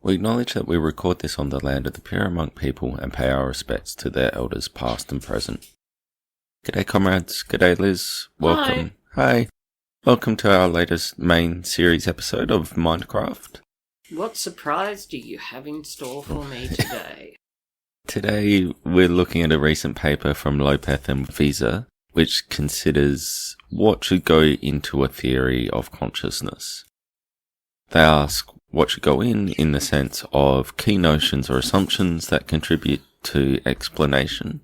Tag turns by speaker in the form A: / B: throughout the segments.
A: We acknowledge that we record this on the land of the Piramonk people and pay our respects to their elders past and present. G'day comrades, g'day Liz, welcome. Hi. Welcome to our latest main series episode of Minecraft.
B: What surprise do you have in store for me today?
A: Today we're looking at a recent paper from Lopez Wiese, which considers what should go into a theory of consciousness. They ask what should go in the sense of key notions or assumptions that contribute to explanation,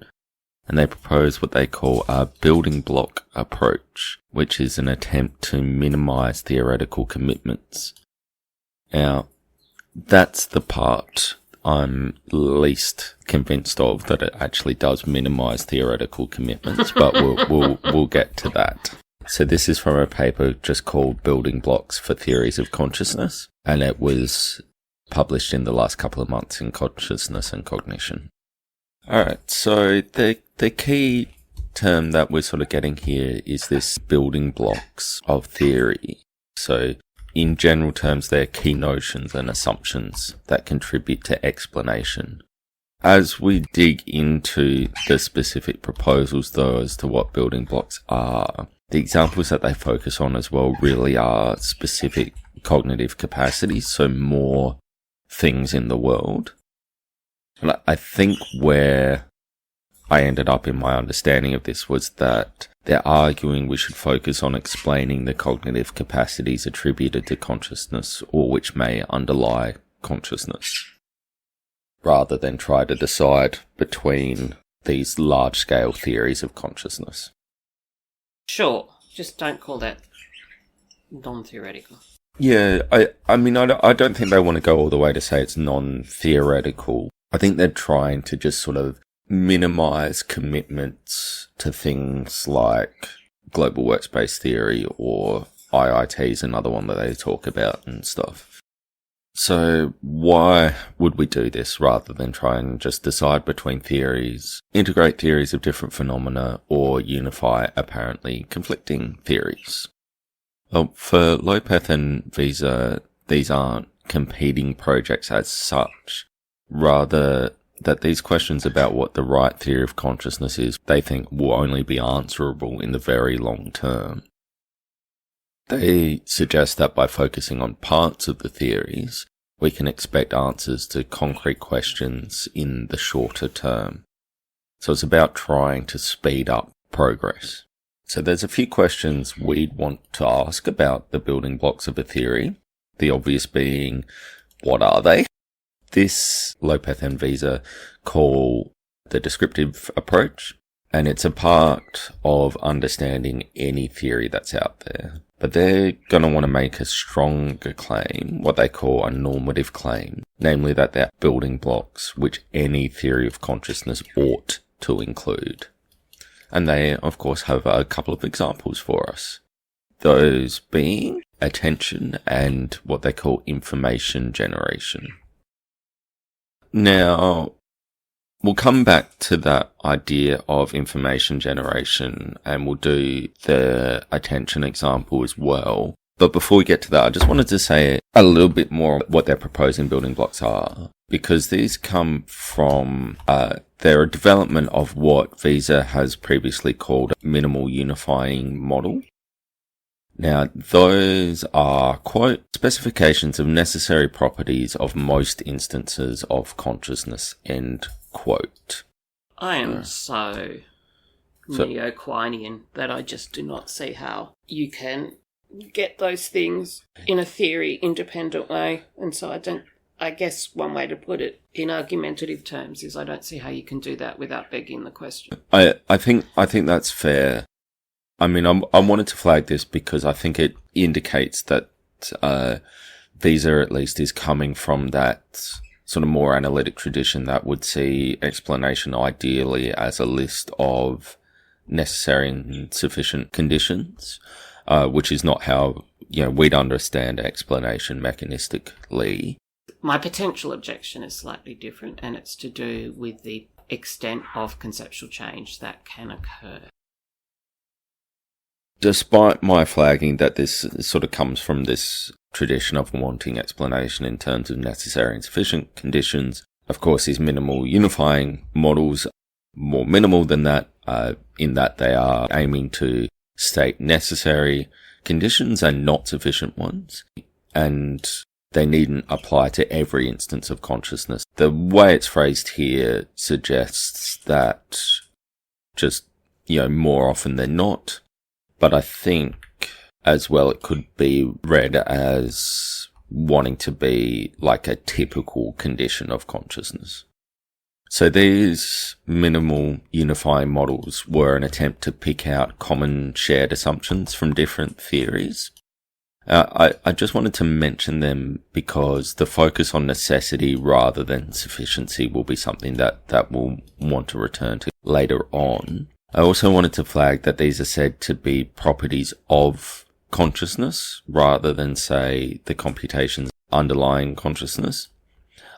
A: and they propose what they call a building block approach, which is an attempt to minimize theoretical commitments. Now, that's the part I'm least convinced of, that it actually does minimize theoretical commitments, but we'll get to that. So this is from a paper just called Building Blocks for Theories of Consciousness, and it was published in the last couple of months in Consciousness and Cognition. Alright, so the key term that we're sort of getting here is this building blocks of theory. So in general terms, they're key notions and assumptions that contribute to explanation. As we dig into the specific proposals, though, as to what building blocks are, the examples that they focus on as well really are specific cognitive capacities, so more things in the world. And I think where I ended up in my understanding of this was that they're arguing we should focus on explaining the cognitive capacities attributed to consciousness or which may underlie consciousness, rather than try to decide between these large-scale theories of consciousness.
B: Sure, just don't call that non-theoretical.
A: Yeah, I mean, I don't think they want to go all the way to say it's non-theoretical. I think they're trying to just sort of minimize commitments to things like global workspace theory, or IIT is another one that they talk about and stuff. So why would we do this rather than try and just decide between theories, integrate theories of different phenomena, or unify apparently conflicting theories? Well, for Lopez and Wiese, these aren't competing projects as such. Rather, that these questions about what the right theory of consciousness is, they think will only be answerable in the very long term. They suggest that by focusing on parts of the theories, we can expect answers to concrete questions in the shorter term. So it's about trying to speed up progress. So there's a few questions we'd want to ask about the building blocks of a theory. The obvious being, what are they? This Lopez and Wiese call the descriptive approach, and it's a part of understanding any theory that's out there. But they're going to want to make a stronger claim, what they call a normative claim, namely that they're building blocks which any theory of consciousness ought to include. And they, of course, have a couple of examples for us. Those being attention and what they call information generation. Now, we'll come back to that idea of information generation, and we'll do the attention example as well. But before we get to that, I just wanted to say a little bit more what their proposing building blocks are, because these come from their development of what Wiese has previously called a minimal unifying model. Now, those are, quote, specifications of necessary properties of most instances of consciousness, end quote.
B: I am so neo-Quinian that I just do not see how you can get those things in a theory independent way. And so I guess one way to put it in argumentative terms is I don't see how you can do that without begging the question.
A: I think that's fair. I mean, I wanted to flag this because I think it indicates that Wiese at least is coming from that sort of more analytic tradition that would see explanation ideally as a list of necessary and sufficient conditions, which is not how we'd understand explanation mechanistically.
B: My potential objection is slightly different, and it's to do with the extent of conceptual change that can occur.
A: Despite my flagging that this sort of comes from this tradition of wanting explanation in terms of necessary and sufficient conditions, of course, these minimal unifying models are more minimal than that, in that they are aiming to state necessary conditions and not sufficient ones. And they needn't apply to every instance of consciousness. The way it's phrased here suggests that just, more often than not. But I think as well it could be read as wanting to be like a typical condition of consciousness. So these minimal unifying models were an attempt to pick out common shared assumptions from different theories. I just wanted to mention them because the focus on necessity rather than sufficiency will be something that we'll want to return to later on. I also wanted to flag that these are said to be properties of consciousness rather than, say, the computations underlying consciousness.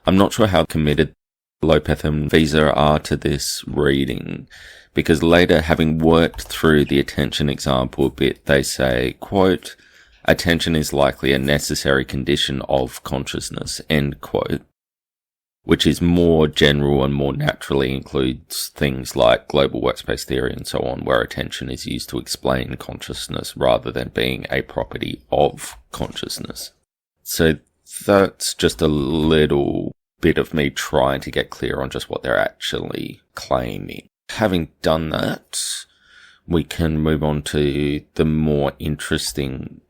A: I'm not sure how committed Lopez and Wiese are to this reading, because later, having worked through the attention example a bit, they say, quote, "Attention is likely a necessary condition of consciousness," end quote, which is more general and more naturally includes things like global workspace theory and so on, where attention is used to explain consciousness rather than being a property of consciousness. So that's just a little bit of me trying to get clear on just what they're actually claiming. Having done that, we can move on to the more interesting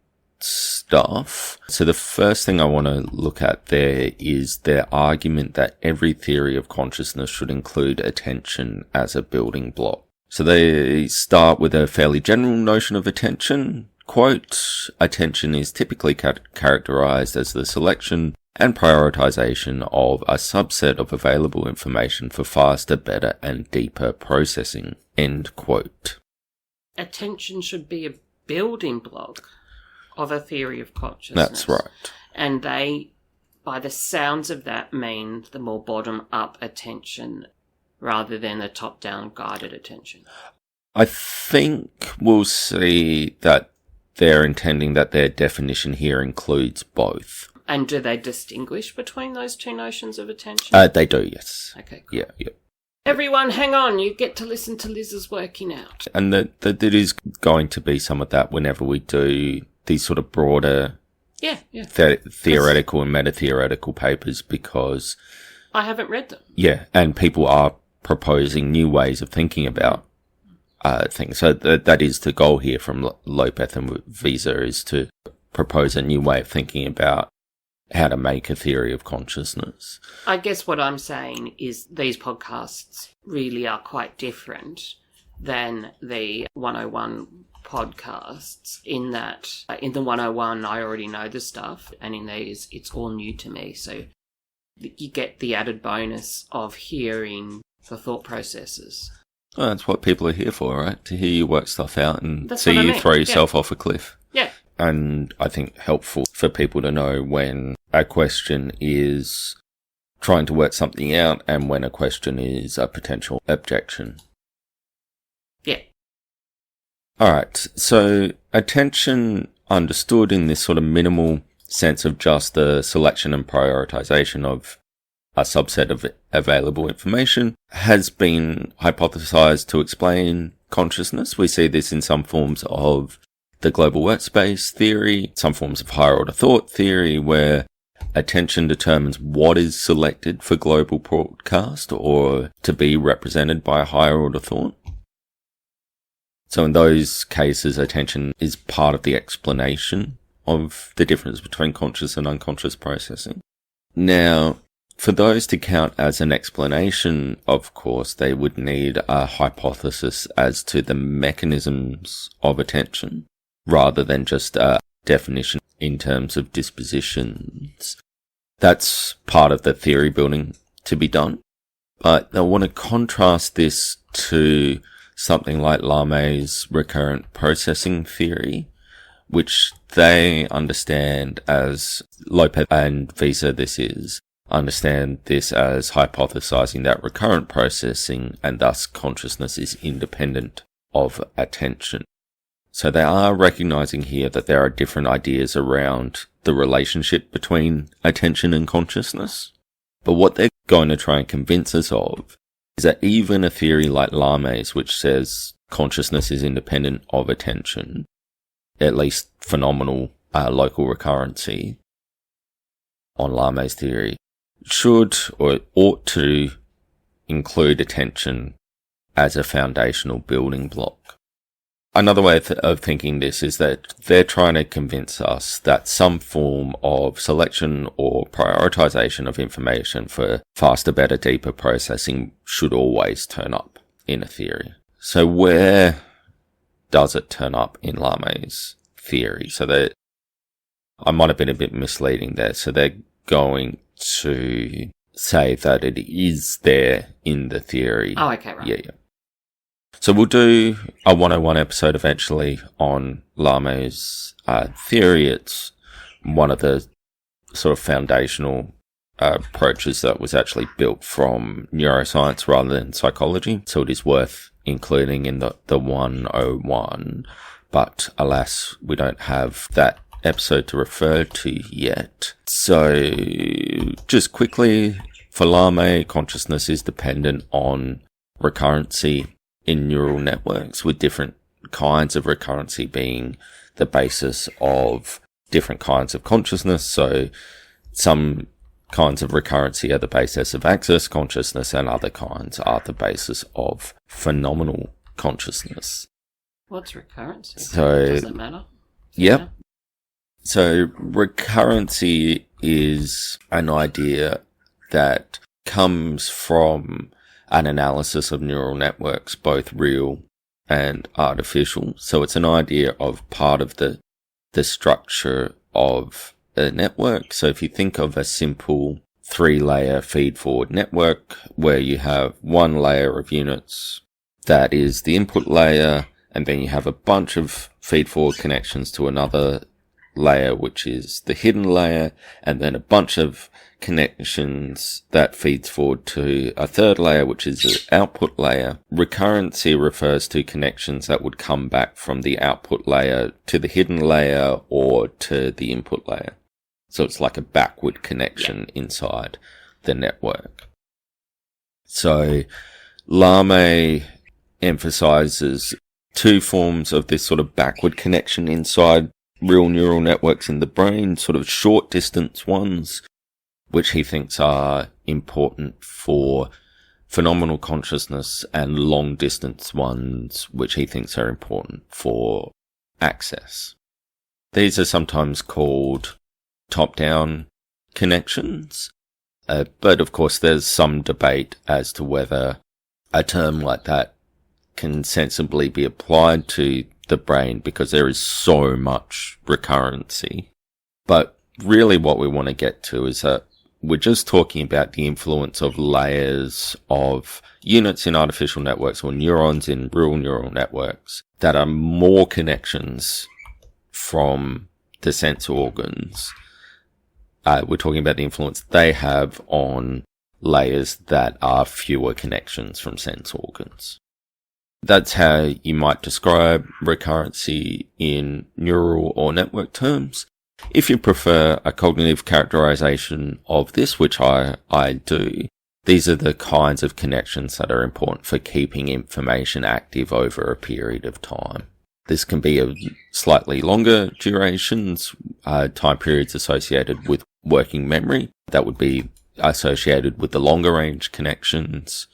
A: stuff. So the first thing I want to look at there is their argument that every theory of consciousness should include attention as a building block. So they start with a fairly general notion of attention. Quote, "Attention is typically characterized as the selection and prioritization of a subset of available information for faster, better, and deeper processing." End quote.
B: Attention should be a building block of a theory of consciousness.
A: That's right.
B: And they, by the sounds of that, mean the more bottom-up attention rather than the top-down guided attention.
A: I think we'll see that they're intending that their definition here includes both.
B: And do they distinguish between those two notions of attention?
A: They do, yes.
B: Okay, cool.
A: Yeah.
B: Everyone, hang on. You get to listen to Liz's working out.
A: And that it is going to be some of that whenever we do these sort of broader theoretical and meta-theoretical papers, because
B: I haven't read them.
A: Yeah, and people are proposing new ways of thinking about things. So that is the goal here from Lopez and Wiese, is to propose a new way of thinking about how to make a theory of consciousness.
B: I guess what I'm saying is these podcasts really are quite different than the 101 podcasts, in that in the 101 I already know the stuff, and in these it's all new to me. So you get the added bonus of hearing the thought processes.
A: Well, that's what people are here for, right? To hear you work stuff out and
B: That's
A: see
B: what I
A: you
B: mean.
A: throw yourself off a cliff.
B: Yeah.
A: And I think helpful for people to know when a question is trying to work something out and when a question is a potential objection.
B: Yeah.
A: Alright, so attention understood in this sort of minimal sense of just the selection and prioritization of a subset of available information has been hypothesized to explain consciousness. We see this in some forms of the global workspace theory, some forms of higher order thought theory, where attention determines what is selected for global broadcast or to be represented by a higher order thought. So in those cases, attention is part of the explanation of the difference between conscious and unconscious processing. Now, for those to count as an explanation, of course, they would need a hypothesis as to the mechanisms of attention, rather than just a definition in terms of dispositions. That's part of the theory building to be done. But I want to contrast this to something like Lamé's recurrent processing theory, which they understand as, Lopez and Wiese understand this as hypothesizing that recurrent processing and thus consciousness is independent of attention. So they are recognizing here that there are different ideas around the relationship between attention and consciousness. But what they're going to try and convince us of is that even a theory like Lame's, which says consciousness is independent of attention, at least phenomenal local recurrency on Lame's theory, should or ought to include attention as a foundational building block. Another way of thinking this is that they're trying to convince us that some form of selection or prioritization of information for faster, better, deeper processing should always turn up in a theory. So where does it turn up in Lame's theory? So I might have been a bit misleading there. So they're going to say that it is there in the theory.
B: Oh, okay, right.
A: Yeah. So we'll do a 101 episode eventually on Lame's theory. It's one of the sort of foundational approaches that was actually built from neuroscience rather than psychology. So it is worth including in the 101. But alas, we don't have that episode to refer to yet. So just quickly, for Lame, consciousness is dependent on recurrency in neural networks, with different kinds of recurrency being the basis of different kinds of consciousness. So some kinds of recurrency are the basis of access consciousness, and other kinds are the basis of phenomenal consciousness.
B: What's recurrency?
A: So,
B: does it matter?
A: Yep.
B: Yeah.
A: So recurrency is an idea that comes from an analysis of neural networks, both real and artificial. So it's an idea of part of the structure of a network. So if you think of a simple 3-layer feed-forward network where you have one layer of units that is the input layer, and then you have a bunch of feed-forward connections to another layer, which is the hidden layer, and then a bunch of connections that feeds forward to a third layer, which is the output layer. Recurrency refers to connections that would come back from the output layer to the hidden layer or to the input layer. So it's like a backward connection inside the network. So Lame emphasizes two forms of this sort of backward connection inside real neural networks in the brain, sort of short distance ones, which he thinks are important for phenomenal consciousness, and long distance ones, which he thinks are important for access. These are sometimes called top-down connections, but of course there's some debate as to whether a term like that can sensibly be applied to the brain, because there is so much recurrency. But really what we want to get to is that we're just talking about the influence of layers of units in artificial networks, or neurons in real neural networks, that are more connections from the sense organs. We're talking about the influence they have on layers that are fewer connections from sense organs. That's how you might describe recurrency in neural or network terms. If you prefer a cognitive characterization of this, which I do, these are the kinds of connections that are important for keeping information active over a period of time. This can be of slightly longer durations, time periods associated with working memory. That would be associated with the longer range connections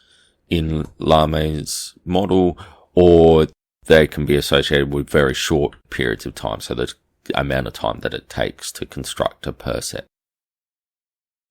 A: in Lame's model, or they can be associated with very short periods of time, so the amount of time that it takes to construct a percept.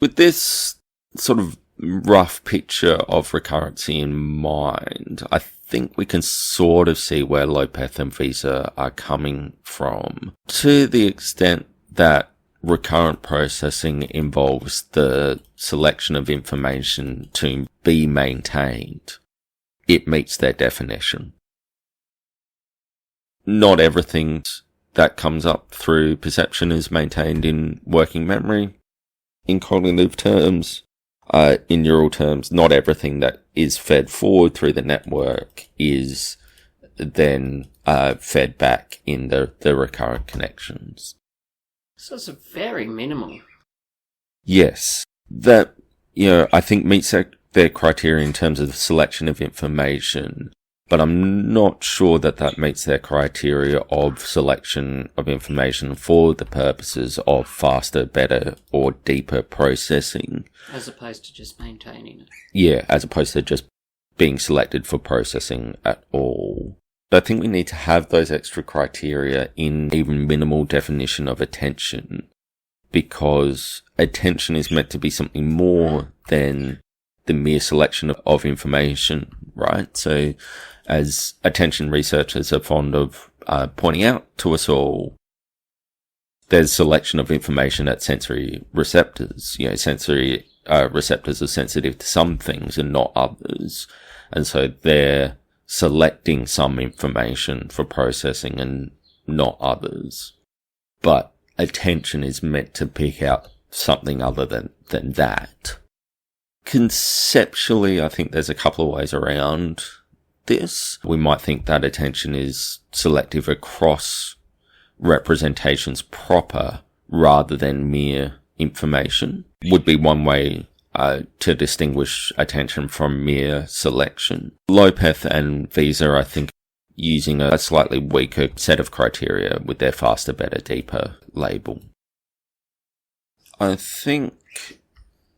A: With this sort of rough picture of recurrency in mind, I think we can sort of see where Lopez and Wiese are coming from, to the extent that recurrent processing involves the selection of information to be maintained. It meets their definition. Not everything that comes up through perception is maintained in working memory. In cognitive terms, in neural terms, not everything that is fed forward through the network is then fed back in the recurrent connections.
B: So it's very minimal.
A: Yes. That, I think meets their criteria in terms of the selection of information, but I'm not sure that meets their criteria of selection of information for the purposes of faster, better, or deeper processing.
B: As opposed to just maintaining it.
A: Yeah, as opposed to just being selected for processing at all. But I think we need to have those extra criteria in even minimal definition of attention, because attention is meant to be something more than the mere selection of information, right? So as attention researchers are fond of pointing out to us all, there's selection of information at sensory receptors. Sensory receptors are sensitive to some things and not others. And so they're selecting some information for processing and not others. But attention is meant to pick out something other than that. Conceptually, I think there's a couple of ways around this. We might think that attention is selective across representations proper rather than mere information. Would be one way to distinguish attention from mere selection. Lopez and Wiese, I think, using a slightly weaker set of criteria with their faster, better, deeper label. I think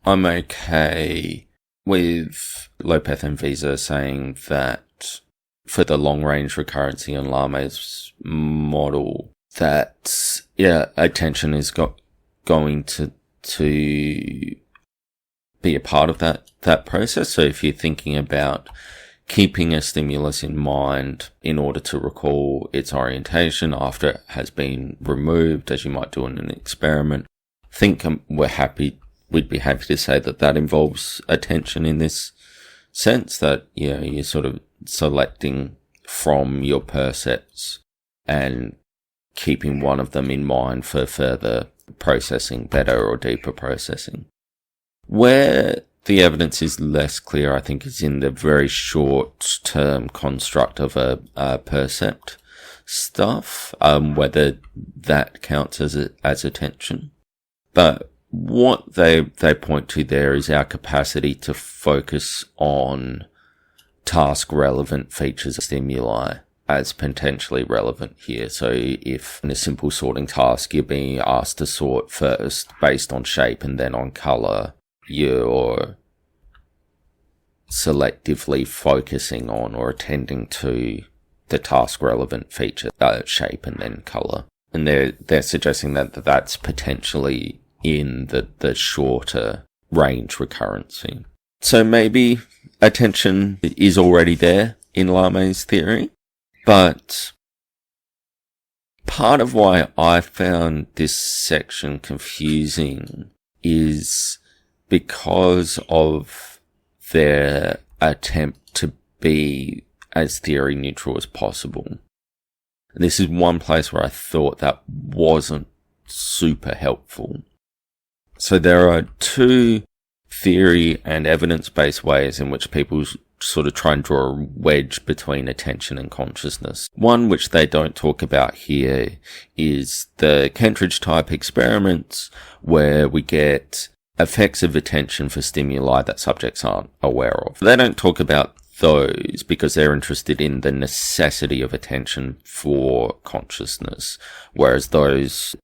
A: I'm okay with Lopez and Wiese saying that for the long-range recurrency and Lame's model, that, attention is going to be a part of that process. So if you're thinking about keeping a stimulus in mind in order to recall its orientation after it has been removed, as you might do in an experiment, we'd be happy to say that involves attention in this sense, that, you're sort of selecting from your percepts and keeping one of them in mind for further processing, better or deeper processing. Where the evidence is less clear, I think, is in the very short-term construct of a percept stuff, whether that counts as attention. But what they point to there is our capacity to focus on task-relevant features of stimuli as potentially relevant here. So if in a simple sorting task you're being asked to sort first based on shape and then on colour, you're selectively focusing on or attending to the task-relevant feature, shape and then colour. And they're suggesting that that's potentially in the shorter range recurrency. So maybe attention is already there in Lame's theory, but part of why I found this section confusing is because of their attempt to be as theory neutral as possible. And this is one place where I thought that wasn't super helpful. So there are two theory and evidence-based ways in which people sort of try and draw a wedge between attention and consciousness. One which they don't talk about here is the Kentridge type experiments where we get effects of attention for stimuli that subjects aren't aware of. They don't talk about those because they're interested in the necessity of attention for consciousness, whereas those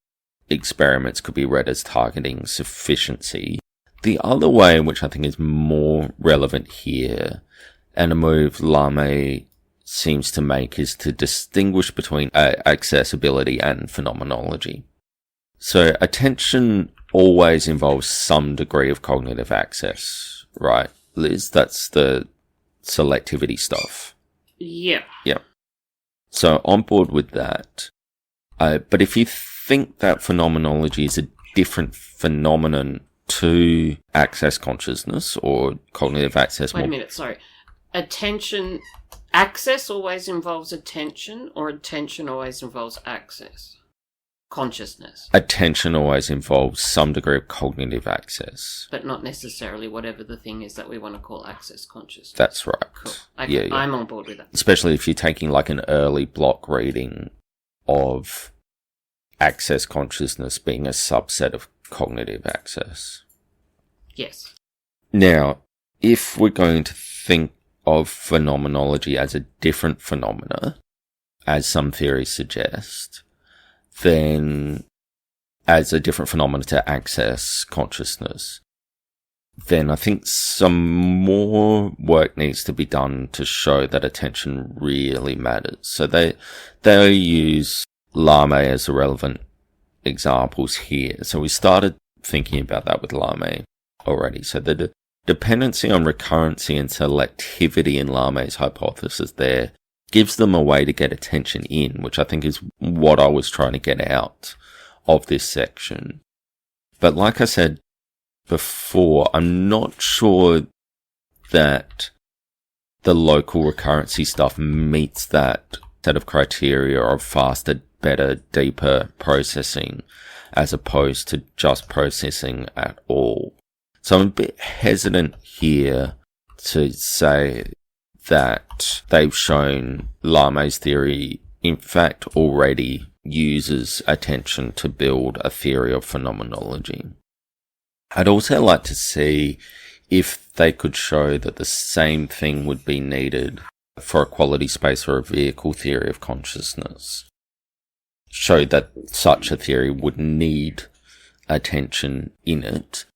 A: experiments could be read as targeting sufficiency. The other way, which I think is more relevant here, and a move Lame seems to make, is to distinguish between accessibility and phenomenology. So attention always involves some degree of cognitive access, right, Liz? That's the selectivity stuff.
B: Yeah.
A: Yeah. So on board with that. But if you think that phenomenology is a different phenomenon to access consciousness or cognitive access...
B: Wait a minute, sorry. Attention... Access always involves attention, or attention always involves access? consciousness.
A: Attention always involves some degree of cognitive access.
B: But not necessarily whatever the thing is that we want to call access consciousness.
A: That's right.
B: Cool.
A: Yeah.
B: I'm on board with that.
A: Especially if you're taking like an early block reading of access consciousness being a subset of cognitive access.
B: Yes.
A: Now, if we're going to think of phenomenology as a different phenomena, as some theories suggest, then as a different phenomena to access consciousness, then I think some more work needs to be done to show that attention really matters. So they use Lame as a relevant examples here. So we started thinking about that with Lame already. So the dependency on recurrency and selectivity in Lame's hypothesis there gives them a way to get attention in, which I think is what I was trying to get out of this section. But like I said before, I'm not sure that the local recurrency stuff meets that set of criteria of faster, better, deeper processing as opposed to just processing at all. So I'm a bit hesitant here to say that they've shown Lame's theory, in fact, already uses attention to build a theory of phenomenology. I'd also like to see if they could show that the same thing would be needed for a quality space or a vehicle theory of consciousness. Show that such a theory would need attention in it.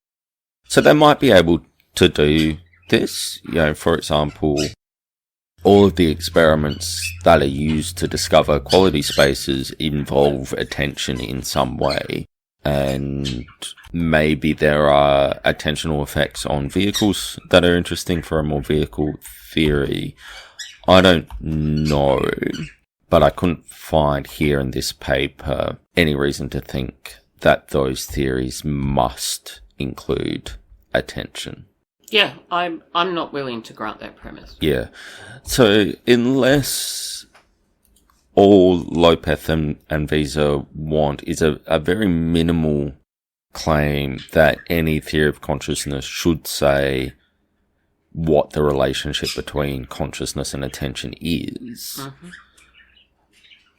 A: So they might be able to do this. For example, all of the experiments that are used to discover quality spaces involve attention in some way. And maybe there are attentional effects on vehicles that are interesting for a more vehicle theory. I don't know, but I couldn't find here in this paper any reason to think that those theories must include attention.
B: Yeah, I'm not willing to grant that premise.
A: Yeah. So unless all Lopez and Wiese want is a very minimal claim that any theory of consciousness should say what the relationship between consciousness and attention is. Mm-hmm.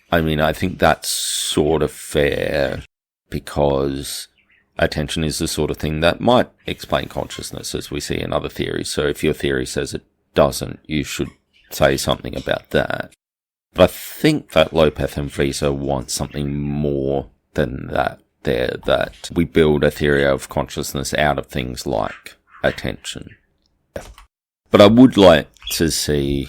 A: I mean, I think that's sort of fair because attention is the sort of thing that might explain consciousness, as we see in other theories. So if your theory says it doesn't, you should say something about that. But I think that Lopez and Wiese want something more than that there, that we build a theory of consciousness out of things like attention. But I would like to see,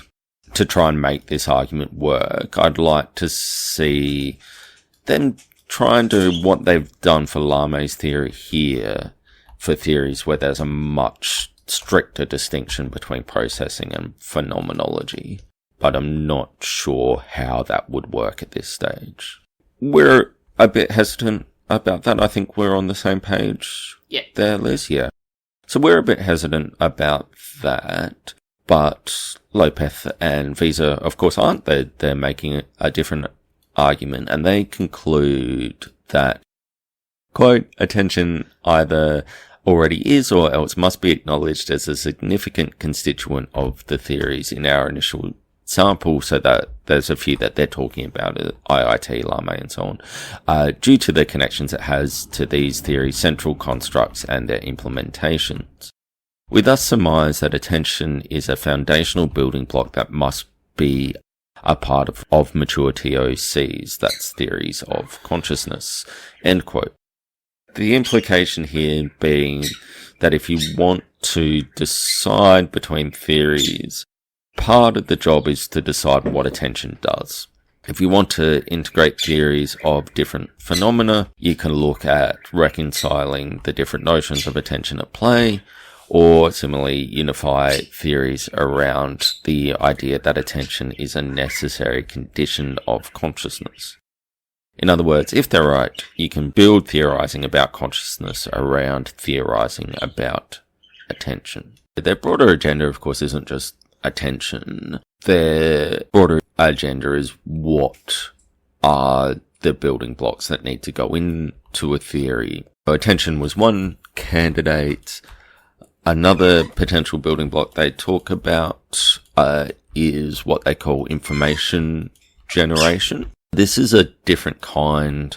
A: to try and make this argument work, I'd like to see them try and do what they've done for Lame's theory here for theories where there's a much stricter distinction between processing and phenomenology. But I'm not sure how that would work at this stage. We're a bit hesitant about that. I think we're on the same page there, Liz. Yeah. So we're a bit hesitant about that. But Lopez and Wiese, of course, aren't. They're making a different argument, and they conclude that, quote, attention either already is or else must be acknowledged as a significant constituent of the theories in our initial sample, so that there's a few that they're talking about, IIT, Lame, and so on, due to the connections it has to these theories' central constructs and their implementations. We thus surmise that attention is a foundational building block that must be a part of mature TOCs, that's theories of consciousness, end quote. The implication here being that if you want to decide between theories, part of the job is to decide what attention does. If you want to integrate theories of different phenomena, you can look at reconciling the different notions of attention at play, or similarly unify theories around the idea that attention is a necessary condition of consciousness. In other words, if they're right, you can build theorizing about consciousness around theorizing about attention. Their broader agenda, of course, isn't just attention. Their broader agenda is what are the building blocks that need to go into a theory. So attention was one candidate. Another potential building block they talk about is what they call information generation. This is a different kind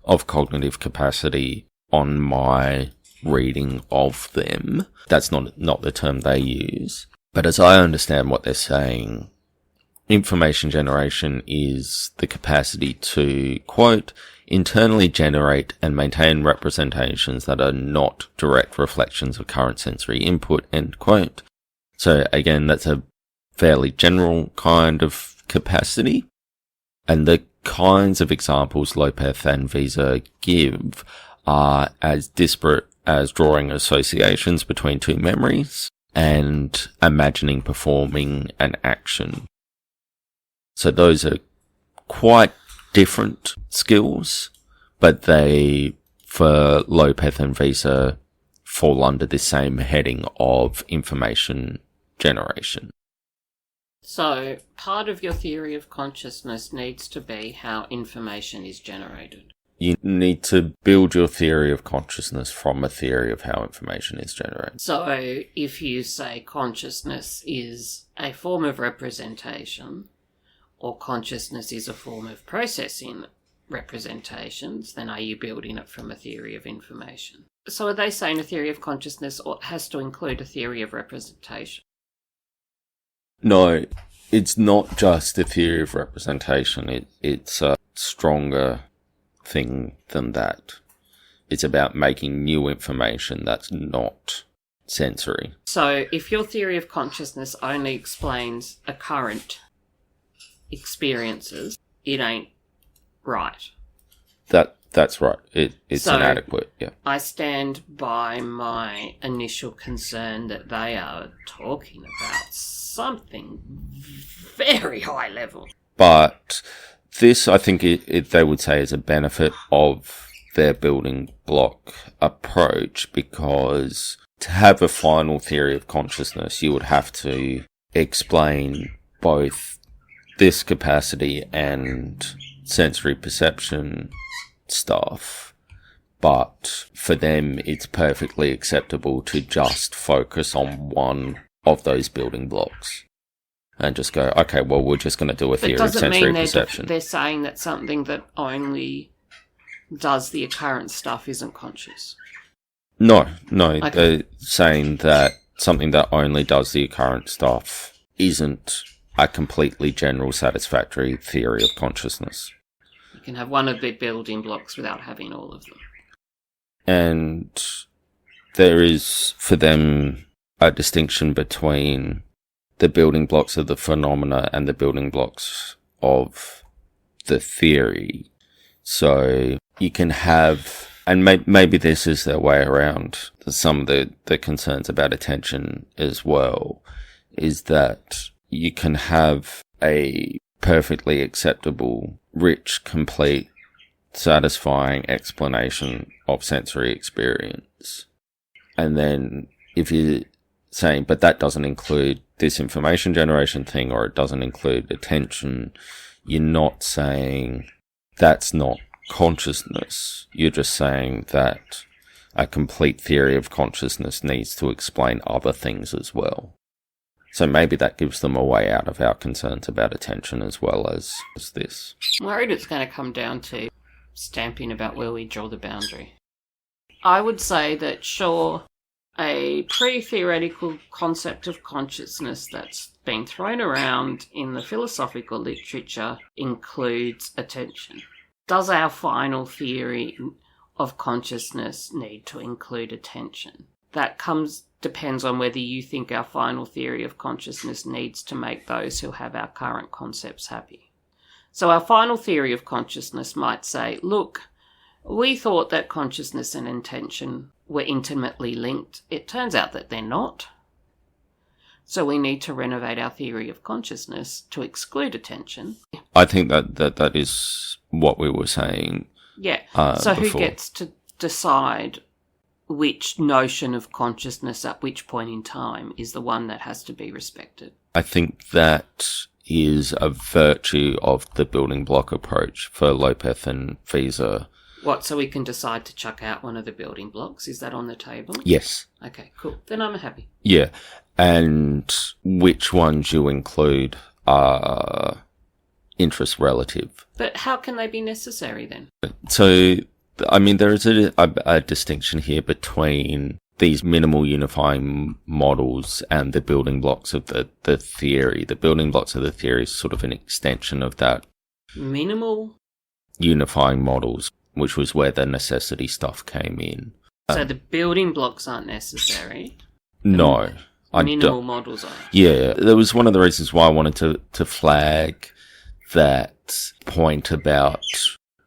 A: of cognitive capacity on my reading of them. That's not the term they use. But as I understand what they're saying, information generation is the capacity to, quote, internally generate and maintain representations that are not direct reflections of current sensory input, end quote. So again, that's a fairly general kind of capacity. And the kinds of examples Lopez and Wiese give are as disparate as drawing associations between two memories and imagining performing an action. So those are quite different skills, but they, for Lopez and Wiese, fall under the same heading of information generation.
B: So, part of your theory of consciousness needs to be how information is generated.
A: You need to build your theory of consciousness from a theory of how information is generated.
B: So, if you say consciousness is a form of representation, or consciousness is a form of processing representations, then are you building it from a theory of information? So are they saying a theory of consciousness has to include a theory of representation?
A: No, it's not just a theory of representation. It's a stronger thing than that. It's about making new information that's not sensory.
B: So if your theory of consciousness only explains a current experiences, it ain't right.
A: That's right. It's inadequate, yeah.
B: I stand by my initial concern that they are talking about something very high level.
A: But this, I think, they would say is a benefit of their building block approach, because to have a final theory of consciousness, you would have to explain both this capacity and sensory perception stuff. But for them, it's perfectly acceptable to just focus on one of those building blocks and just go, okay, well, we're just going to do a theory of sensory perception.
B: They're saying that something that only does the occurrence stuff isn't conscious.
A: No,
B: okay.
A: They're saying that something that only does the occurrence stuff isn't a completely general satisfactory theory of consciousness.
B: You can have one of the building blocks without having all of them.
A: And there is, for them, a distinction between the building blocks of the phenomena and the building blocks of the theory. So you can have, and maybe this is their way around some of the concerns about attention as well, is that you can have a perfectly acceptable, rich, complete, satisfying explanation of sensory experience. And then if you're saying, but that doesn't include this information generation thing, or it doesn't include attention, you're not saying that's not consciousness. You're just saying that a complete theory of consciousness needs to explain other things as well. So maybe that gives them a way out of our concerns about attention as well as this.
B: I'm worried it's going to come down to stamping about where we draw the boundary. I would say that, sure, a pre-theoretical concept of consciousness that's been thrown around in the philosophical literature includes attention. Does our final theory of consciousness need to include attention? That depends on whether you think our final theory of consciousness needs to make those who have our current concepts happy. So our final theory of consciousness might say, look, we thought that consciousness and intention were intimately linked. It turns out that they're not. So we need to renovate our theory of consciousness to exclude attention.
A: I think that is what we were saying.
B: Yeah. So before, who gets to decide which notion of consciousness at which point in time is the one that has to be respected.
A: I think that is a virtue of the building block approach for Lopez and Wiese.
B: What, so we can decide to chuck out one of the building blocks? Is that on the table?
A: Yes.
B: Okay, cool. Then I'm happy.
A: Yeah. And which ones you include are interest relative.
B: But how can they be necessary then?
A: So, I mean, there is a distinction here between these minimal unifying models and the building blocks of the theory. The building blocks of the theory is sort of an extension of that.
B: Minimal?
A: Unifying models, which was where the necessity stuff came in.
B: So the building blocks aren't necessary?
A: No.
B: Minimal models are?
A: Yeah. That was one of the reasons why I wanted to flag that point about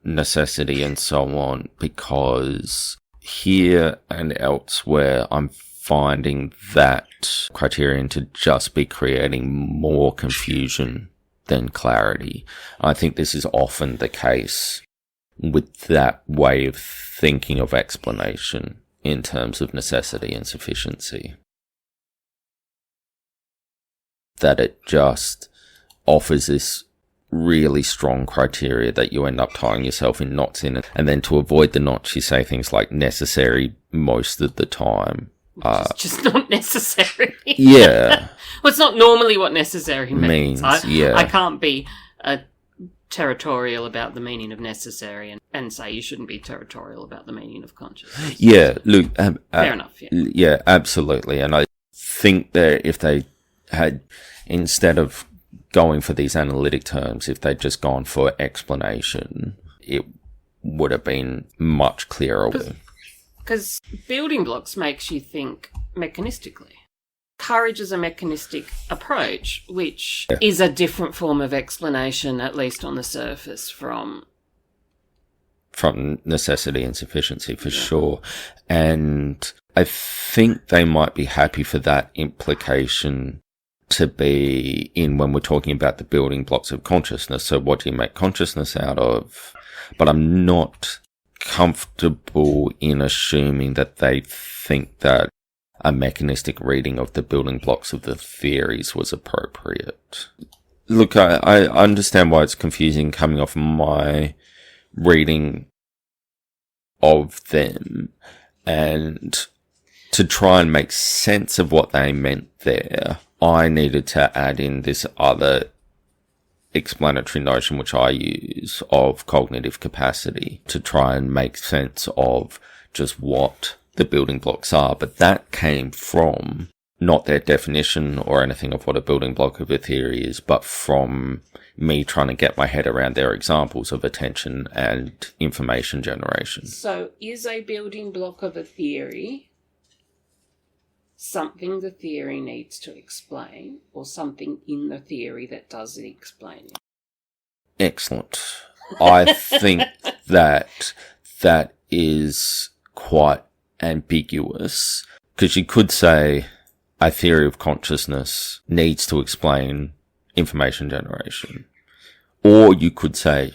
A: necessity and so on, because here and elsewhere I'm finding that criterion to just be creating more confusion than clarity. I think this is often the case with that way of thinking of explanation in terms of necessity and sufficiency. That it just offers this really strong criteria that you end up tying yourself in knots in. And then to avoid the knots, you say things like necessary most of the time.
B: It's just not necessary.
A: Yeah.
B: Well, it's not normally what necessary means.
A: Yeah.
B: I can't be territorial about the meaning of necessary and say you shouldn't be territorial about the meaning of consciousness.
A: Yeah, look.
B: Fair enough, yeah.
A: Yeah, absolutely. And I think that if they had, instead of going for these analytic terms, if they'd just gone for explanation, it would have been much clearer.
B: Because building blocks makes you think mechanistically. Courage is a mechanistic approach, which is a different form of explanation, at least on the surface, from
A: necessity and sufficiency, for sure. And I think they might be happy for that implication to be in when we're talking about the building blocks of consciousness. So what do you make consciousness out of? But I'm not comfortable in assuming that they think that a mechanistic reading of the building blocks of the theories was appropriate. Look, I understand why it's confusing coming off my reading of them, and to try and make sense of what they meant there, I needed to add in this other explanatory notion which I use of cognitive capacity to try and make sense of just what the building blocks are. But that came from not their definition or anything of what a building block of a theory is, but from me trying to get my head around their examples of attention and information generation.
B: So is a building block of a theory something the theory needs to explain, or something in the theory that does the explaining?
A: Excellent. I think that is quite ambiguous, because you could say a theory of consciousness needs to explain information generation, or you could say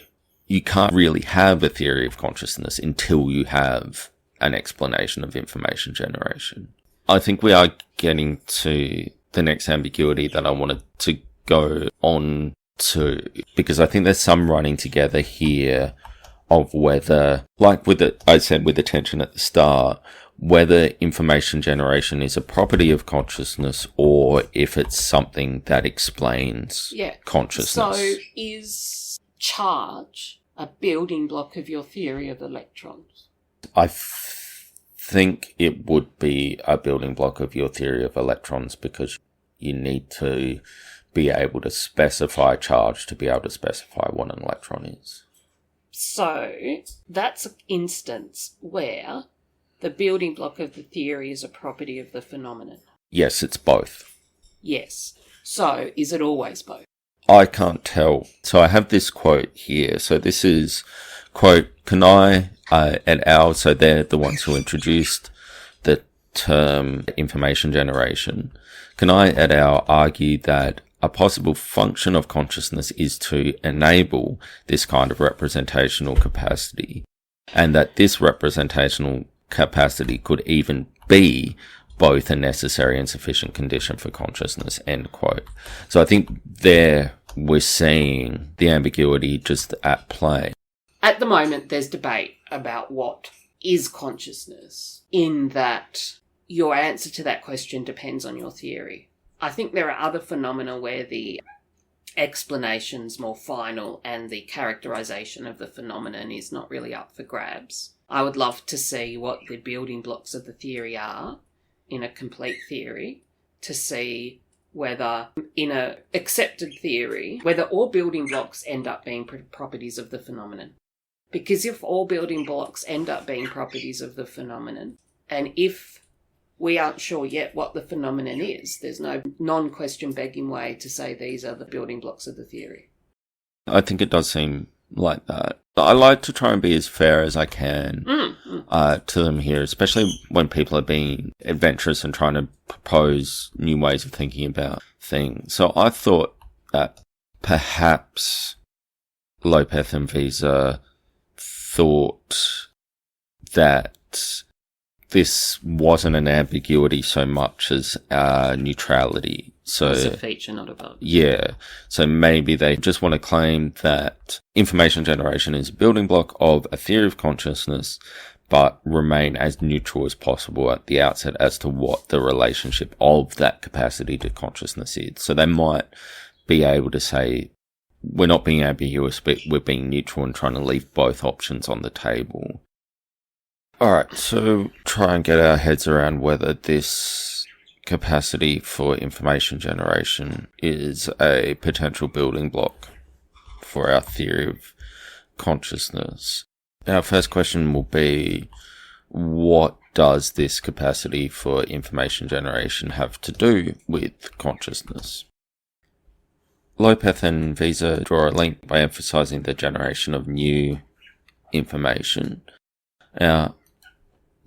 A: you can't really have a theory of consciousness until you have an explanation of information generation. I think we are getting to the next ambiguity that I wanted to go on to, because I think there's some running together here of whether, like I said with attention at the start, whether information generation is a property of consciousness or if it's something that explains consciousness.
B: So is charge a building block of your theory of electrons?
A: I think it would be a building block of your theory of electrons, because you need to be able to specify charge to be able to specify what an electron is.
B: So that's an instance where the building block of the theory is a property of the phenomenon.
A: Yes, it's both.
B: Yes. So is it always both?
A: I can't tell. So I have this quote here. So this is, quote, Kanai et al., so they're the ones who introduced the term information generation. Kanai et al. Argue that a possible function of consciousness is to enable this kind of representational capacity, and that this representational capacity could even be both a necessary and sufficient condition for consciousness, end quote. So I think there we're seeing the ambiguity just at play.
B: At the moment, there's debate about what is consciousness, in that your answer to that question depends on your theory. I think there are other phenomena where the explanation's more final and the characterization of the phenomenon is not really up for grabs. I would love to see what the building blocks of the theory are in a complete theory, to see whether in a accepted theory, whether all building blocks end up being properties of the phenomenon. Because if all building blocks end up being properties of the phenomenon, and if we aren't sure yet what the phenomenon is, there's no non-question begging way to say these are the building blocks of the theory.
A: I think it does seem like that. I like to try and be as fair as I can to them here, especially when people are being adventurous and trying to propose new ways of thinking about things. So I thought that perhaps Lopez and Wiese thought that this wasn't an ambiguity so much as neutrality. So
B: it's a feature, not a bug.
A: Yeah. So maybe they just want to claim that information generation is a building block of a theory of consciousness, but remain as neutral as possible at the outset as to what the relationship of that capacity to consciousness is. So they might be able to say, we're not being ambiguous, but we're being neutral and trying to leave both options on the table. Alright, so try and get our heads around whether this capacity for information generation is a potential building block for our theory of consciousness. Our first question will be, what does this capacity for information generation have to do with consciousness? Lopez and Wiese draw a link by emphasizing the generation of new information. Now,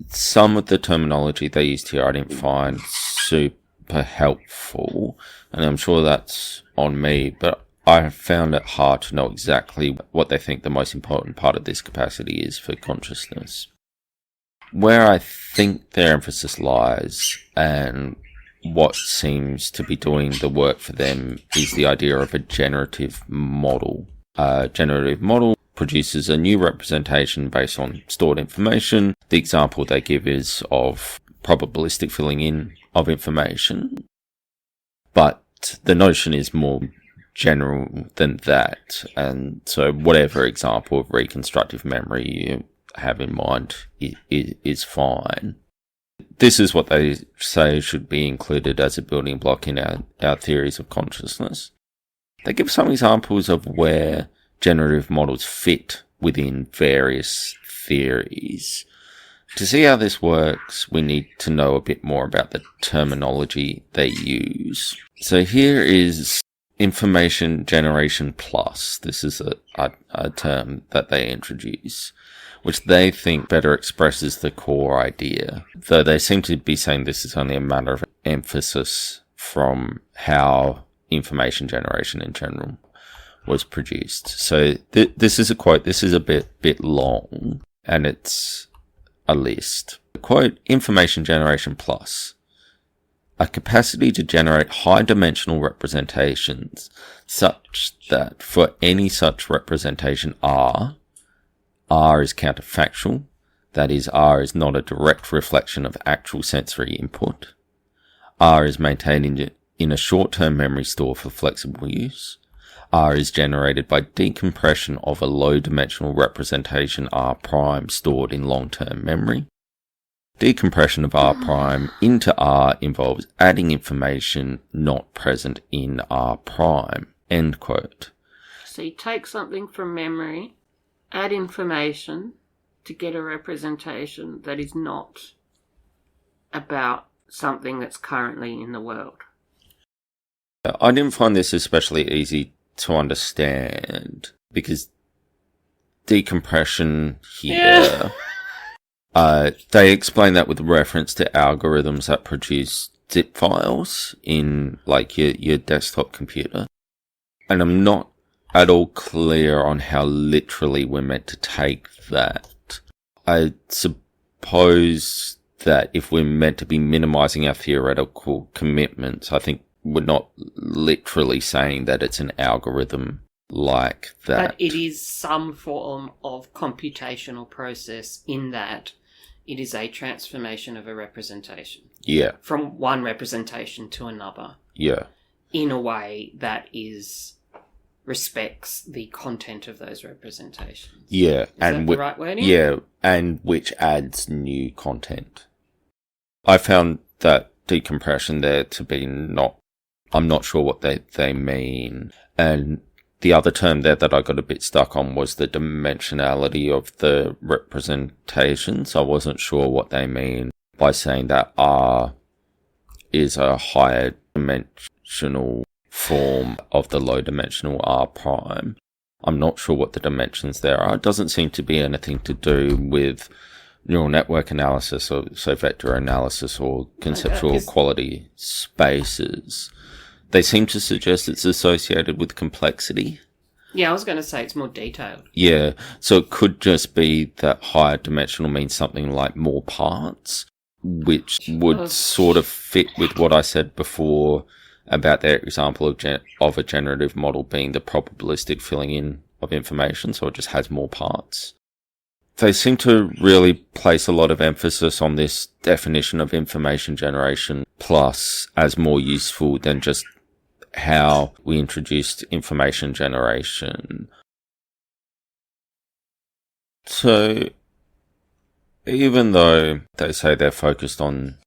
A: some of the terminology they used here I didn't find super helpful, and I'm sure that's on me, but I found it hard to know exactly what they think the most important part of this capacity is for consciousness. Where I think their emphasis lies, and what seems to be doing the work for them, is the idea of a generative model. A generative model produces a new representation based on stored information. The example they give is of probabilistic filling in of information, but the notion is more general than that, and so whatever example of reconstructive memory you have in mind is fine. This is what they say should be included as a building block in our theories of consciousness. They give some examples of where generative models fit within various theories. To see how this works, we need to know a bit more about the terminology they use. So here is information generation plus. This is a term that they introduce, which they think better expresses the core idea, though they seem to be saying this is only a matter of emphasis from how information generation in general was produced. So this is a quote. This is a bit long, and it's a list. Quote, information generation plus: a capacity to generate high-dimensional representations such that for any such representation R is counterfactual, that is, R is not a direct reflection of actual sensory input. R is maintained in a short-term memory store for flexible use. R is generated by decompression of a low-dimensional representation R' stored in long-term memory. Decompression of R' into R involves adding information not present in R'. End quote.
B: So you take something from memory, add information to get a representation that is not about something that's currently in the world.
A: I didn't find this especially easy to understand because decompression here, they explain that with reference to algorithms that produce zip files in like your desktop computer. And I'm not at all clear on how literally we're meant to take that. I suppose suppose that if we're meant to be minimizing our theoretical commitments, I think we're not literally saying that it's an algorithm like that.
B: But it is some form of computational process in that it is a transformation of a representation.
A: Yeah.
B: From one representation to another.
A: Yeah.
B: In a way that respects the content of those representations.
A: Yeah.
B: Is that the right wording?
A: Yeah, and which adds new content. I found that decompression there to be I'm not sure what they mean. And the other term there that I got a bit stuck on was the dimensionality of the representations. I wasn't sure what they mean by saying that R is a higher dimensional form of the low dimensional R prime. I'm not sure what the dimensions there are. It doesn't seem to be anything to do with neural network analysis or vector analysis or conceptual quality spaces. They seem to suggest it's associated with complexity.
B: Yeah, I was going to say it's more detailed.
A: Yeah, so it could just be that higher dimensional means something like more parts, which would sort of fit with what I said before about their example of a generative model being the probabilistic filling in of information, so it just has more parts. They seem to really place a lot of emphasis on this definition of information generation plus as more useful than just how we introduced information generation. So, even though they say they're focused on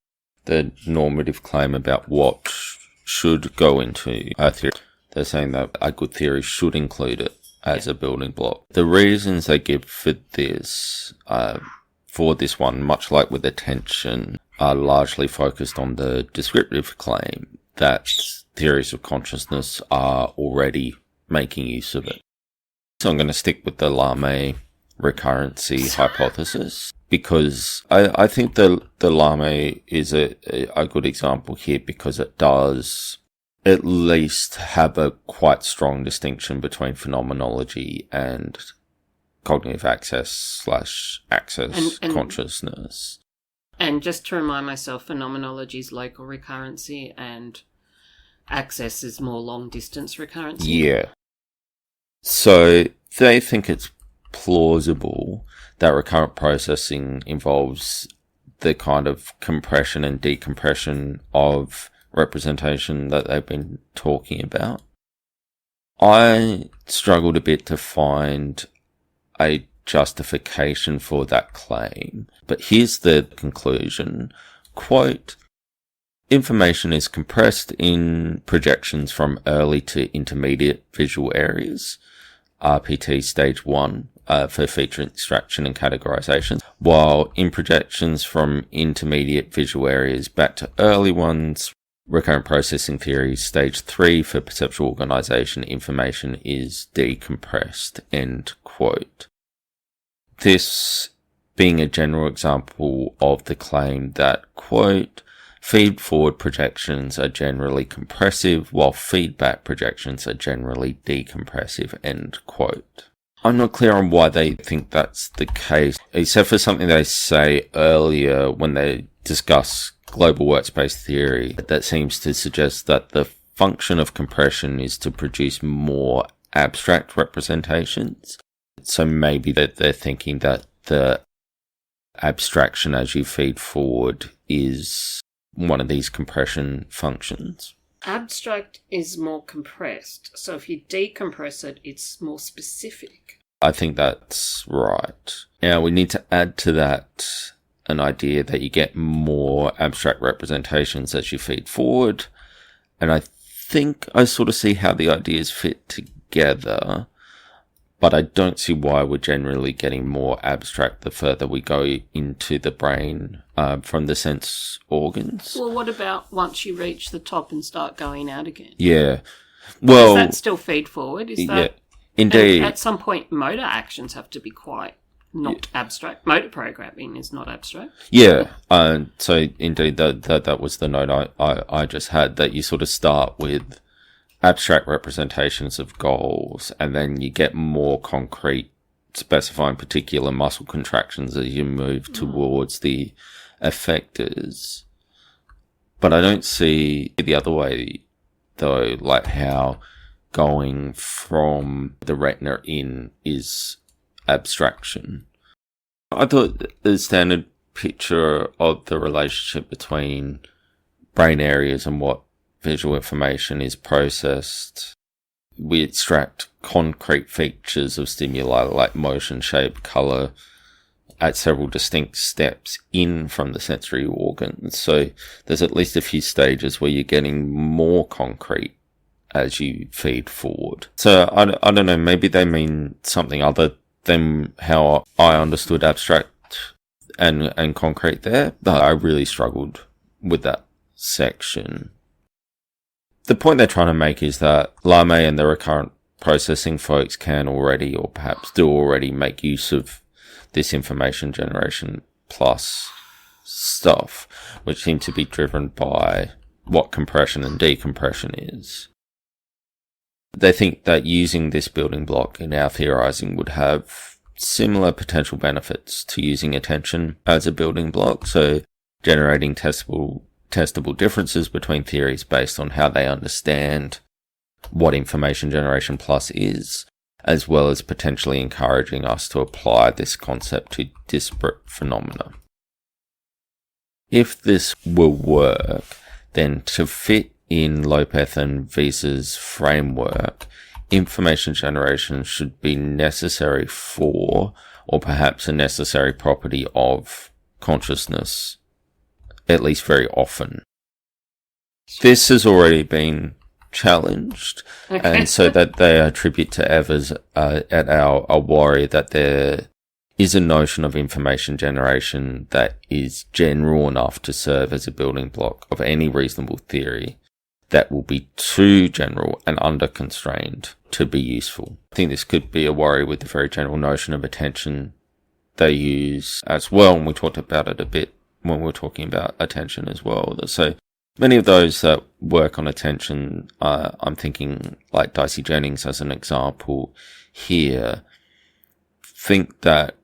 A: the normative claim about what should go into a theory, they're saying that a good theory should include it as a building block. The reasons they give for this one, much like with attention, are largely focused on the descriptive claim that theories of consciousness are already making use of it. So I'm going to stick with the Lame recurrency hypothesis, because I think the Lame is a good example here, because it does at least have a quite strong distinction between phenomenology and cognitive access / access consciousness.
B: And just to remind myself, phenomenology is local recurrency and access is more long-distance recurrency.
A: Yeah. So they think it's plausible that recurrent processing involves the kind of compression and decompression of representation that they've been talking about. I struggled a bit to find a justification for that claim, but here's the conclusion. Quote, information is compressed in projections from early to intermediate visual areas, RPT stage 1, for feature extraction and categorization, while in projections from intermediate visual areas back to early ones, recurrent processing theory stage 3 for perceptual organization, information is decompressed, end quote. This being a general example of the claim that, quote, feed-forward projections are generally compressive, while feedback projections are generally decompressive, end quote. I'm not clear on why they think that's the case, except for something they say earlier when they discuss global workspace theory that seems to suggest that the function of compression is to produce more abstract representations. So maybe that they're thinking that the abstraction as you feed forward is one of these compression functions.
B: Abstract is more compressed, so if you decompress it, it's more specific.
A: I think that's right. Now, we need to add to that an idea that you get more abstract representations as you feed forward, and I think I sort of see how the ideas fit together, but I don't see why we're generally getting more abstract the further we go into the brain from the sense organs.
B: Well, what about once you reach the top and start going out again?
A: Yeah. Well,
B: does that still feed forward? Is that,
A: yeah, indeed.
B: At some point, motor actions have to be quite not abstract. Motor programming is not abstract.
A: Yeah. So indeed, that was the note I just had, that you sort of start with abstract representations of goals, and then you get more concrete specifying particular muscle contractions as you move towards the effectors. But I don't see the other way, though, like how going from the retina in is abstraction. I thought the standard picture of the relationship between brain areas and what visual information is processed, we extract concrete features of stimuli like motion, shape, colour at several distinct steps in from the sensory organs. So there's at least a few stages where you're getting more concrete as you feed forward. So I don't know, maybe they mean something other than how I understood abstract and concrete there, but I really struggled with that section. The point they're trying to make is that Lame and the recurrent processing folks can already, or perhaps do already, make use of this information generation plus stuff, which seem to be driven by what compression and decompression is. They think that using this building block in our theorizing would have similar potential benefits to using attention as a building block, so generating testable differences between theories based on how they understand what information generation plus is, as well as potentially encouraging us to apply this concept to disparate phenomena. If this will work, then to fit in Lopez and Wiese's framework, information generation should be necessary for, or perhaps a necessary property of, consciousness, at least very often. This has already been challenged, and so that they attribute to Evers et al. A worry that there is a notion of information generation that is general enough to serve as a building block of any reasonable theory that will be too general and under-constrained to be useful. I think this could be a worry with the very general notion of attention they use as well, and we talked about it a bit when we were talking about attention as well. So many of those that work on attention, I'm thinking like Dicey Jennings as an example here, think that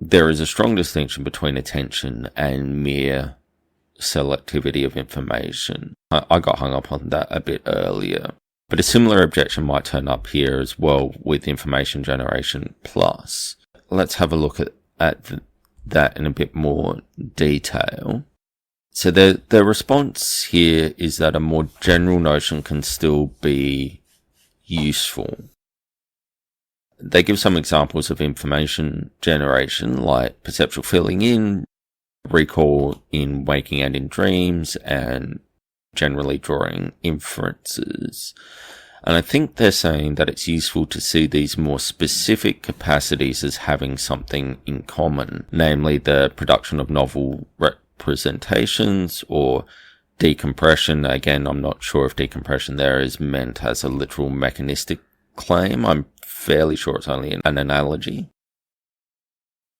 A: there is a strong distinction between attention and mere selectivity of information. I got hung up on that a bit earlier. But a similar objection might turn up here as well with information generation plus. Let's have a look at that in a bit more detail. So the response here is that a more general notion can still be useful. They give some examples of information generation, like perceptual filling in, recall in waking and in dreams, and generally drawing inferences. And I think they're saying that it's useful to see these more specific capacities as having something in common, namely the production of novel representations or decompression. Again, I'm not sure if decompression there is meant as a literal mechanistic claim. I'm fairly sure it's only an analogy.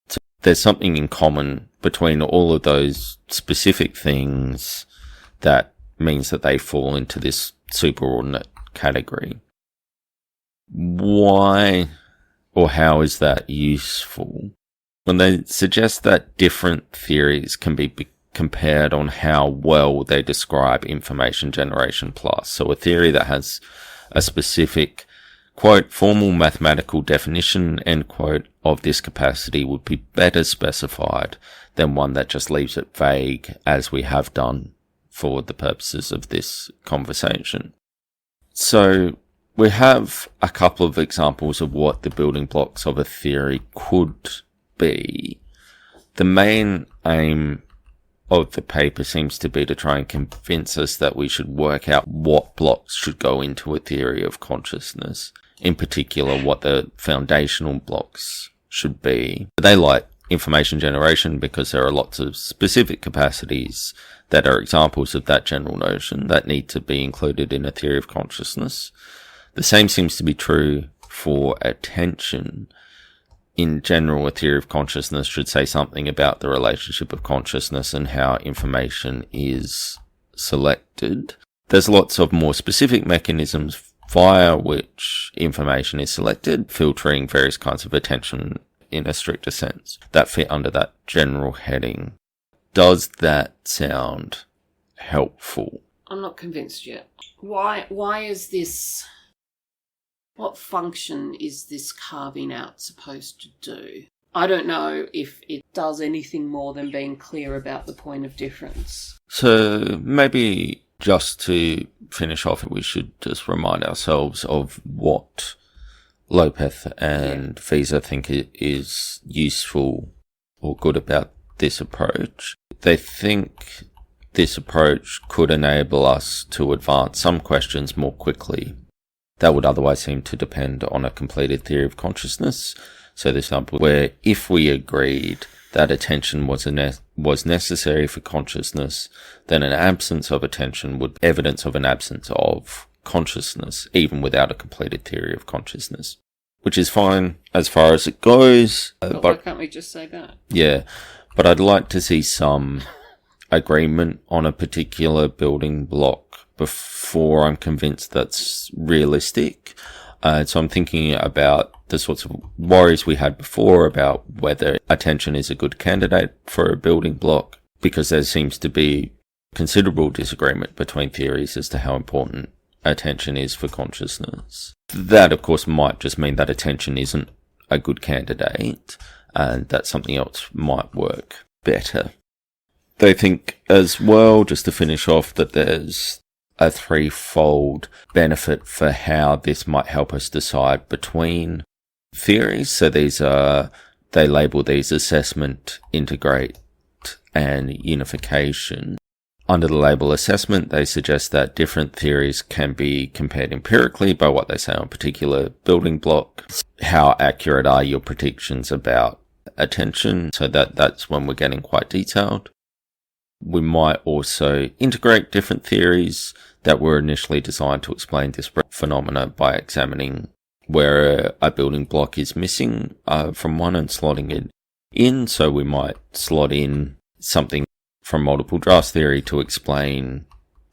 A: So there's something in common between all of those specific things that means that they fall into this superordinate category. Why or how is that useful? When they suggest that different theories can be compared on how well they describe information generation plus. So a theory that has a specific, quote, formal mathematical definition, end quote, of this capacity would be better specified than one that just leaves it vague, as we have done for the purposes of this conversation. So we have a couple of examples of what the building blocks of a theory could be. The main aim of the paper seems to be to try and convince us that we should work out what blocks should go into a theory of consciousness, in particular what the foundational blocks should be. They like information generation because there are lots of specific capacities that are examples of that general notion that need to be included in a theory of consciousness. The same seems to be true for attention. In general, a theory of consciousness should say something about the relationship of consciousness and how information is selected. There's lots of more specific mechanisms via which information is selected, filtering various kinds of attention in a stricter sense that fit under that general heading. Does that sound helpful?
B: I'm not convinced yet. Why is this... What function is this carving out supposed to do? I don't know if it does anything more than being clear about the point of difference.
A: So maybe just to finish off, we should just remind ourselves of what Lopez and Wiese think is useful or good about this approach. They think this approach could enable us to advance some questions more quickly that would otherwise seem to depend on a completed theory of consciousness. So this example where if we agreed that attention was necessary for consciousness, then an absence of attention would be evidence of an absence of consciousness, even without a completed theory of consciousness. Which is fine as far as it goes.
B: But why can't we just say that?
A: Yeah, but I'd like to see some agreement on a particular building block before I'm convinced that's realistic. So I'm thinking about the sorts of worries we had before about whether attention is a good candidate for a building block, because there seems to be considerable disagreement between theories as to how important attention is for consciousness. That, of course, might just mean that attention isn't a good candidate and that something else might work better. They think as well, just to finish off, that there's a threefold benefit for how this might help us decide between theories. So they label these assessment, integrate, and unification. Under the label assessment, they suggest that different theories can be compared empirically by what they say on a particular building block. How accurate are your predictions about attention? So that's when we're getting quite detailed. We might also integrate different theories that were initially designed to explain disparate phenomena by examining where a building block is missing from one and slotting it in. So we might slot in something from multiple drafts theory to explain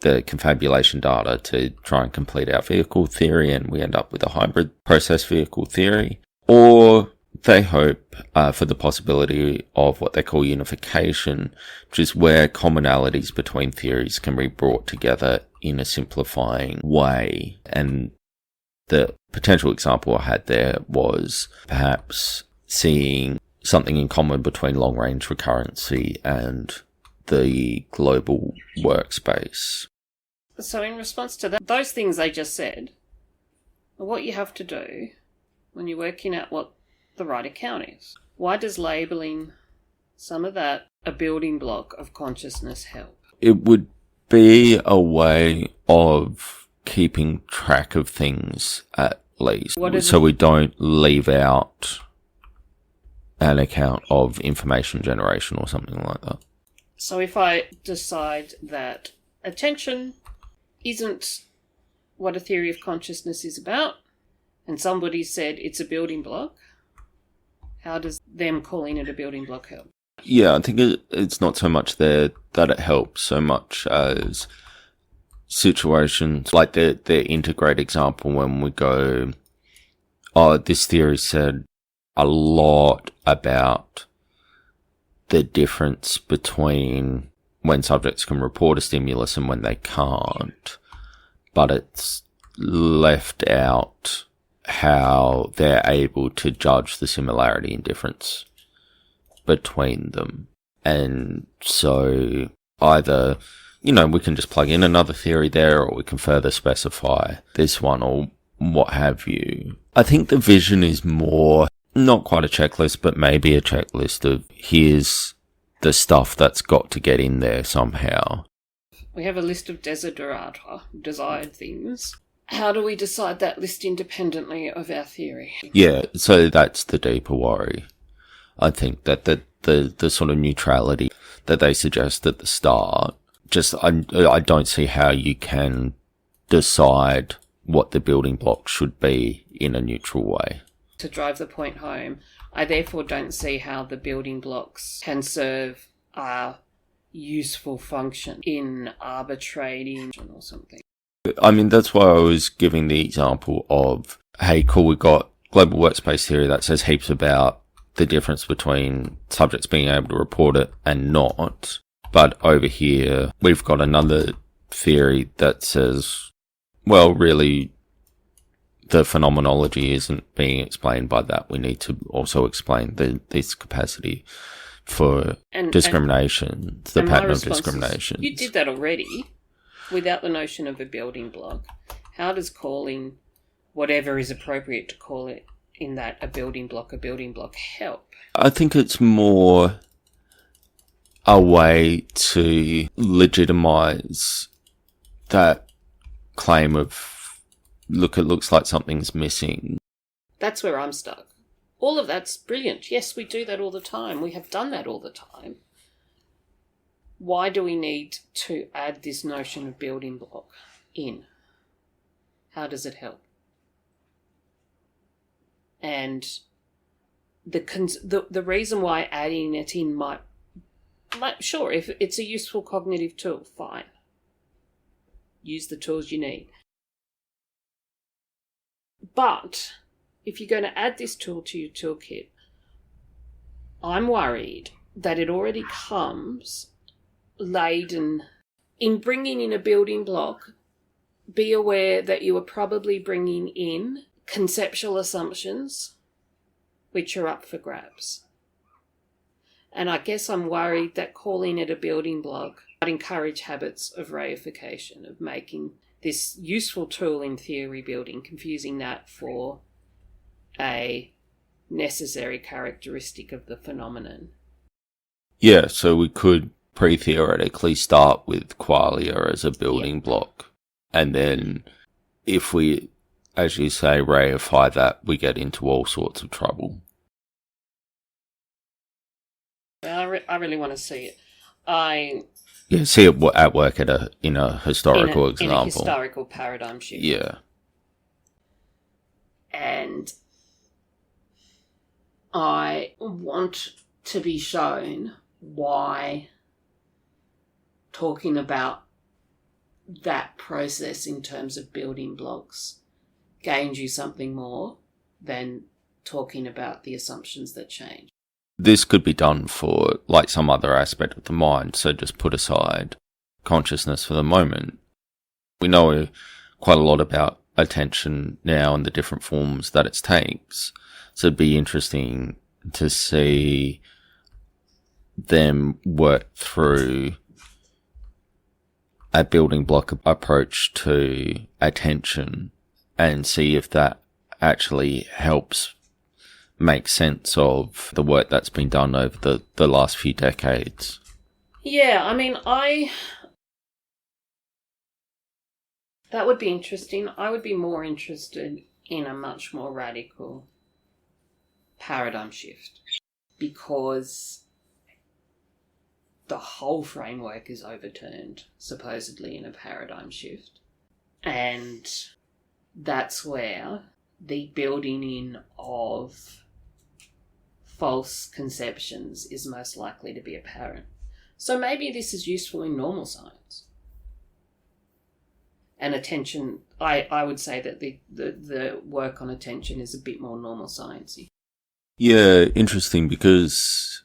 A: the confabulation data to try and complete our vehicle theory, and we end up with a hybrid process vehicle theory. Or they hope for the possibility of what they call unification, which is where commonalities between theories can be brought together in a simplifying way. And the potential example I had there was perhaps seeing something in common between long-range recurrency and the global workspace.
B: So in response to that, those things I just said are what you have to do when you're working out what the right account is. Why does labelling some of that a building block of consciousness help?
A: It would be a way of keeping track of things at least, so we don't leave out an account of information generation or something like that.
B: So if I decide that attention isn't what a theory of consciousness is about, and somebody said it's a building block, how does them calling it a building block help?
A: Yeah, I think it's not so much there that it helps so much as situations like the integrate example when we go, oh, this theory said a lot about the difference between when subjects can report a stimulus and when they can't, but it's left out how they're able to judge the similarity and difference between them. And so either, we can just plug in another theory there, or we can further specify this one, or what have you. I think the vision is more, not quite a checklist, but maybe a checklist of here's the stuff that's got to get in there somehow.
B: We have a list of desiderata, desired things. How do we decide that list independently of our theory?
A: Yeah, so that's the deeper worry. I think that the sort of neutrality that they suggest at the start, I don't see how you can decide what the building block should be in a neutral way.
B: To drive the point home, I therefore don't see how the building blocks can serve a useful function in arbitrating or something.
A: I mean, that's why I was giving the example of, hey, cool, we've got global workspace theory that says heaps about the difference between subjects being able to report it and not. But over here, we've got another theory that says, well, really, the phenomenology isn't being explained by that. We need to also explain this capacity for discrimination, the pattern of discrimination.
B: You did that already without the notion of a building block. How does calling whatever is appropriate to call it in that a building block help?
A: I think it's more a way to legitimize that claim of, look, it looks like something's missing.
B: That's where I'm stuck. All of that's brilliant. Yes, we do that all the time. We have done that all the time. Why do we need to add this notion of building block in? How does it help? And the reason why adding it in might, sure, if it's a useful cognitive tool, fine. Use the tools you need. But if you're going to add this tool to your toolkit, I'm worried that it already comes laden. In bringing in a building block, be aware that you are probably bringing in conceptual assumptions which are up for grabs. And I guess I'm worried that calling it a building block might encourage habits of reification, of making this useful tool in theory building, confusing that for a necessary characteristic of the phenomenon.
A: Yeah, so we could pre-theoretically start with qualia as a building block. And then if we, as you say, reify that, we get into all sorts of trouble.
B: I really want to see it.
A: See it at work in a historical example.
B: In a historical paradigm shift.
A: Yeah.
B: And I want to be shown why talking about that process in terms of building blocks gains you something more than talking about the assumptions that change.
A: This could be done for like some other aspect of the mind, so just put aside consciousness for the moment. We know quite a lot about attention now and the different forms that it takes, so it'd be interesting to see them work through a building block approach to attention and see if that actually helps make sense of the work that's been done over the last few decades.
B: Yeah, I mean, that would be interesting. I would be more interested in a much more radical paradigm shift, because the whole framework is overturned, supposedly, in a paradigm shift. And that's where the building in of false conceptions is most likely to be apparent. So maybe this is useful in normal science. And attention, I would say that the work on attention is a bit more normal sciencey.
A: Yeah, interesting, because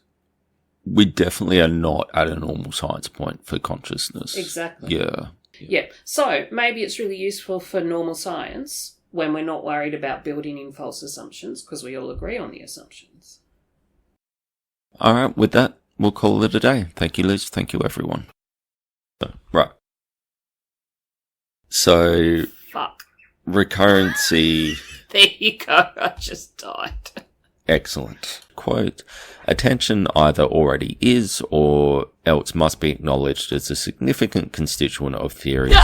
A: we definitely are not at a normal science point for consciousness.
B: Exactly.
A: Yeah.
B: So maybe it's really useful for normal science when we're not worried about building in false assumptions, because we all agree on the assumptions.
A: All right, with that, we'll call it a day. Thank you, Liz. Thank you, everyone. Right. So,
B: Fuck.
A: Recurrency.
B: There you go. I just died.
A: Excellent. Quote, attention either already is or else must be acknowledged as a significant constituent of theories.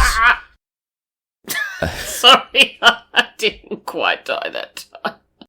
B: Sorry, I didn't quite die that time.